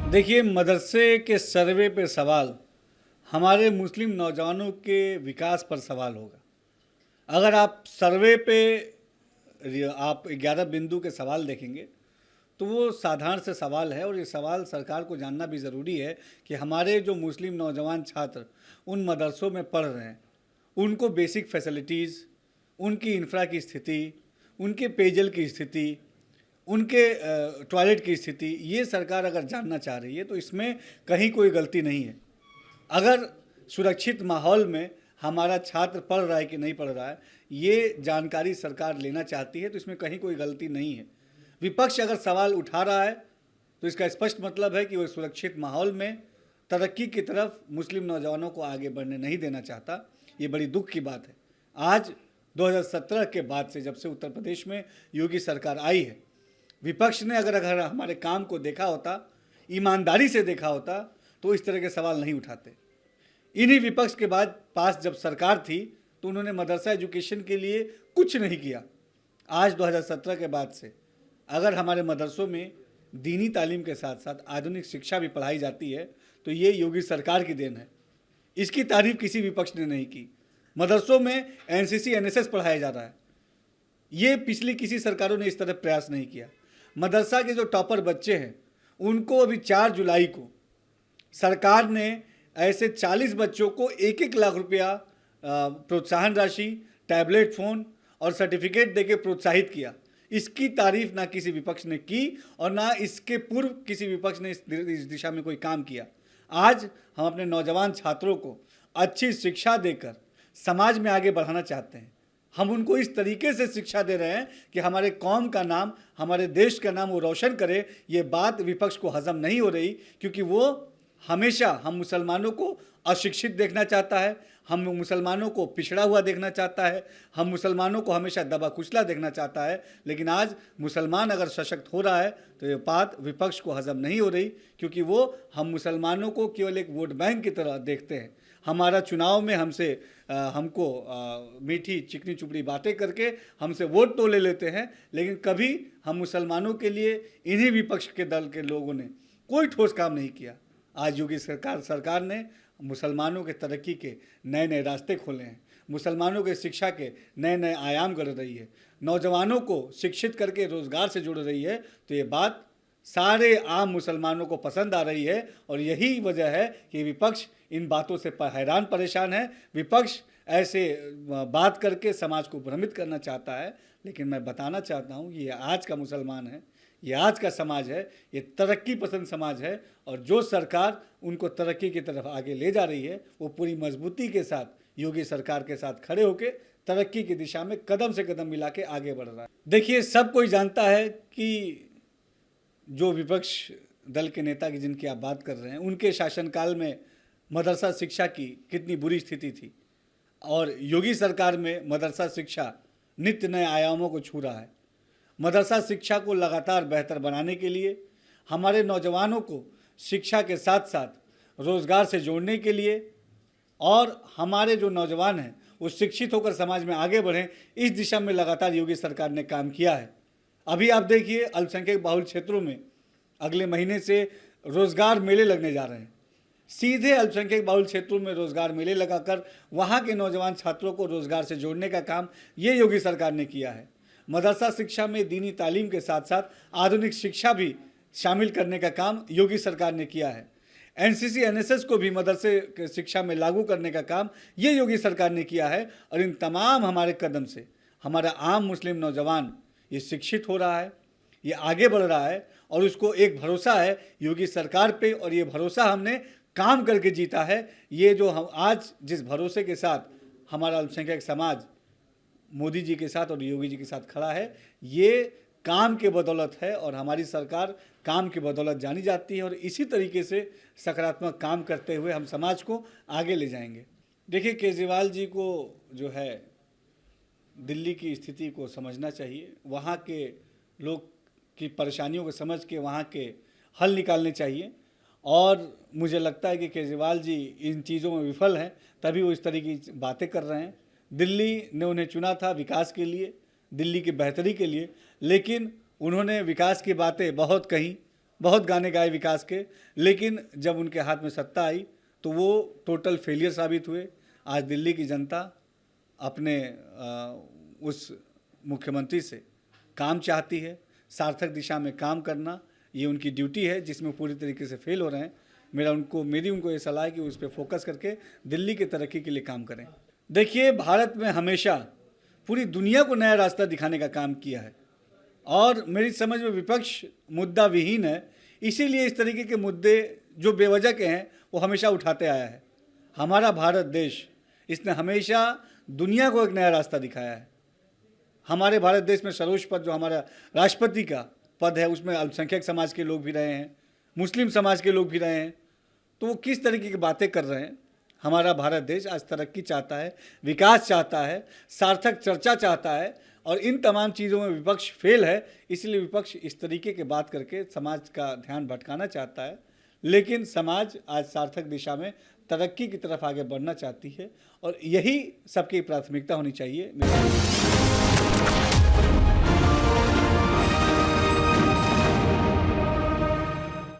देखिए, मदरसे के सर्वे पे सवाल हमारे मुस्लिम नौजवानों के विकास पर सवाल होगा। अगर आप सर्वे पे आप 11 बिंदु के सवाल देखेंगे तो वो साधारण से सवाल है, और ये सवाल सरकार को जानना भी ज़रूरी है कि हमारे जो मुस्लिम नौजवान छात्र उन मदरसों में पढ़ रहे हैं, उनको बेसिक फैसिलिटीज़, उनकी इंफ्रा की स्थिति, उनके पेयजल की स्थिति, उनके टॉयलेट की स्थिति, ये सरकार अगर जानना चाह रही है तो इसमें कहीं कोई गलती नहीं है। अगर सुरक्षित माहौल में हमारा छात्र पढ़ रहा है कि नहीं पढ़ रहा है, ये जानकारी सरकार लेना चाहती है, तो इसमें कहीं कोई गलती नहीं है। विपक्ष अगर सवाल उठा रहा है तो इसका स्पष्ट मतलब है कि वो सुरक्षित माहौल में तरक्की की तरफ मुस्लिम नौजवानों को आगे बढ़ने नहीं देना चाहता। ये बड़ी दुख की बात है। आज 2017 के बाद से, जब से उत्तर प्रदेश में योगी सरकार आई है, विपक्ष ने अगर हमारे काम को देखा होता, ईमानदारी से देखा होता, तो इस तरह के सवाल नहीं उठाते। इन्हीं विपक्ष के बाद पास जब सरकार थी तो उन्होंने मदरसा एजुकेशन के लिए कुछ नहीं किया। आज 2017 के बाद से अगर हमारे मदरसों में दीनी तालीम के साथ साथ आधुनिक शिक्षा भी पढ़ाई जाती है तो ये योगी सरकार की देन है। इसकी तारीफ किसी विपक्ष ने नहीं की। मदरसों में एनसीसी एनएसएस पढ़ाया जा रहा है, ये पिछली किसी सरकारों ने इस तरह प्रयास नहीं किया। मदरसा के जो टॉपर बच्चे हैं उनको अभी 4 जुलाई को सरकार ने ऐसे 40 बच्चों को 1-1 लाख रुपया प्रोत्साहन राशि, टैबलेट, फ़ोन और सर्टिफिकेट देके प्रोत्साहित किया। इसकी तारीफ ना किसी विपक्ष ने की और ना इसके पूर्व किसी विपक्ष ने इस दिशा में कोई काम किया। आज हम अपने नौजवान छात्रों को अच्छी शिक्षा देकर समाज में आगे बढ़ाना चाहते हैं। हम उनको इस तरीके से शिक्षा दे रहे हैं कि हमारे कौम का नाम, हमारे देश का नाम वो रोशन करे। ये बात विपक्ष को हजम नहीं हो रही, क्योंकि वो हमेशा हम मुसलमानों को अशिक्षित देखना चाहता है, हम मुसलमानों को पिछड़ा हुआ देखना चाहता है, हम मुसलमानों को हमेशा दबा कुचला देखना चाहता है। लेकिन आज मुसलमान अगर सशक्त हो रहा है तो ये बात विपक्ष को हजम नहीं हो रही, क्योंकि वो हम मुसलमानों को केवल एक वोट बैंक की तरह देखते हैं। हमारा चुनाव में हमको मीठी चिकनी चुपड़ी बातें करके हमसे वोट तो ले लेते हैं, लेकिन कभी हम मुसलमानों के लिए इन्हीं विपक्ष के दल के लोगों ने कोई ठोस काम नहीं किया। आज योगी सरकार ने मुसलमानों के तरक्की के नए नए रास्ते खोले हैं, मुसलमानों के शिक्षा के नए नए आयाम गढ़ रही है, नौजवानों को शिक्षित करके रोज़गार से जोड़ रही है। तो ये बात सारे आम मुसलमानों को पसंद आ रही है, और यही वजह है कि विपक्ष इन बातों से हैरान परेशान है। विपक्ष ऐसे बात करके समाज को भ्रमित करना चाहता है, लेकिन मैं बताना चाहता हूँ कि ये आज का मुसलमान है, ये आज का समाज है, ये तरक्की पसंद समाज है, और जो सरकार उनको तरक्की की तरफ आगे ले जा रही है वो पूरी मजबूती के साथ योगी सरकार के साथ खड़े होकर तरक्की की दिशा में कदम से कदम मिला के आगे बढ़ रहा है। देखिए, सब कोई जानता है कि जो विपक्ष दल के नेता की जिनकी आप बात कर रहे हैं, उनके शासनकाल में मदरसा शिक्षा की कितनी बुरी स्थिति थी, और योगी सरकार में मदरसा शिक्षा नित्य नए आयामों को छू रहा है। मदरसा शिक्षा को लगातार बेहतर बनाने के लिए, हमारे नौजवानों को शिक्षा के साथ साथ रोज़गार से जोड़ने के लिए, और हमारे जो नौजवान हैं वो शिक्षित होकर समाज में आगे बढ़ें, इस दिशा में लगातार योगी सरकार ने काम किया है। अभी आप देखिए, अल्पसंख्यक बाहुल क्षेत्रों में अगले महीने से रोज़गार मेले लगने जा रहे हैं। सीधे अल्पसंख्यक बाहुल क्षेत्रों में रोज़गार मेले लगाकर वहाँ के नौजवान छात्रों को रोज़गार से जोड़ने का काम ये योगी सरकार ने किया है। मदरसा शिक्षा में दीनी तालीम के साथ साथ आधुनिक शिक्षा भी शामिल करने का काम योगी सरकार ने किया है। एनसीसी एनएसएस को भी मदरसे शिक्षा में लागू करने का काम ये योगी सरकार ने किया है। और इन तमाम हमारे कदम से हमारा आम मुस्लिम नौजवान ये शिक्षित हो रहा है, ये आगे बढ़ रहा है, और उसको एक भरोसा है योगी सरकार पे, और ये भरोसा हमने काम करके जीता है। ये जो हम आज जिस भरोसे के साथ हमारा अल्पसंख्यक समाज मोदी जी के साथ और योगी जी के साथ खड़ा है, ये काम के बदौलत है, और हमारी सरकार काम की बदौलत जानी जाती है। और इसी तरीके से सकारात्मक काम करते हुए हम समाज को आगे ले जाएंगे। देखिए, केजरीवाल जी को जो है दिल्ली की स्थिति को समझना चाहिए, वहाँ के लोग की परेशानियों को समझ के वहाँ के हल निकालने चाहिए। और मुझे लगता है कि केजरीवाल जी इन चीज़ों में विफल हैं, तभी वो इस तरह की बातें कर रहे हैं। दिल्ली ने उन्हें चुना था विकास के लिए, दिल्ली की बेहतरी के लिए, लेकिन उन्होंने विकास की बातें बहुत कही बहुत गाने गाए विकास के, लेकिन जब उनके हाथ में सत्ता आई तो वो टोटल फेलियर साबित हुए। आज दिल्ली की जनता अपने उस मुख्यमंत्री से काम चाहती है, सार्थक दिशा में काम करना ये उनकी ड्यूटी है, जिसमें पूरी तरीके से फेल हो रहे हैं। मेरी उनको ये सलाह है कि वो इस पर फोकस करके दिल्ली की तरक्की के लिए काम करें। देखिए, भारत में हमेशा पूरी दुनिया को नया रास्ता दिखाने का काम किया है और मेरी समझ में विपक्ष मुद्दा विहीन है, इसीलिए इस तरीके के मुद्दे जो बेवजह के हैं वो हमेशा उठाते आया है। हमारा भारत देश, इसने हमेशा दुनिया को एक नया रास्ता दिखाया है। हमारे भारत देश में सर्वोच्च पद जो हमारा राष्ट्रपति का पद है, उसमें अल्पसंख्यक समाज के लोग भी रहे हैं, मुस्लिम समाज के लोग भी रहे हैं। तो वो किस तरीके की बातें कर रहे हैं। हमारा भारत देश आज तरक्की चाहता है, विकास चाहता है, सार्थक चर्चा चाहता है और इन तमाम चीज़ों में विपक्ष फेल है। इसलिए विपक्ष इस तरीके की बात करके समाज का ध्यान भटकाना चाहता है, लेकिन समाज आज सार्थक दिशा में तरक्की की तरफ आगे बढ़ना चाहती है और यही सबकी प्राथमिकता होनी चाहिए।